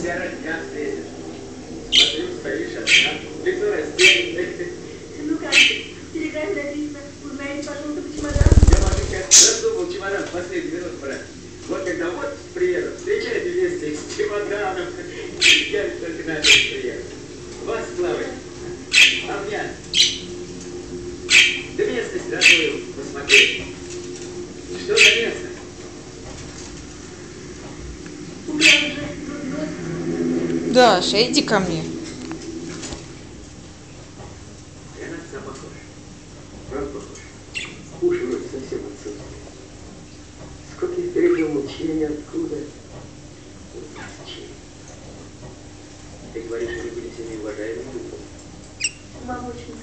Вера, как встретишь? Смотрю, стоишь одна, лицо растерянное. Ну как, в телеграмме написано, узнаете, пожалуйста, по чемодану. Я, Машенька, раздумал чемодан в последний минут брать. Вот когда вот приеду, встречайте вместе с чемоданом. Я только на это приеду. Вас плавать. А меня? Да местность родную посмотреть. Что за местность? Даша, иди ко мне. Я на отца похож. Правда похож? Уши вроде совсем отсутствуют. Сколько я пережил мучения, откуда? Ты говоришь, они были всеми уважаемыми людьми. Мама очень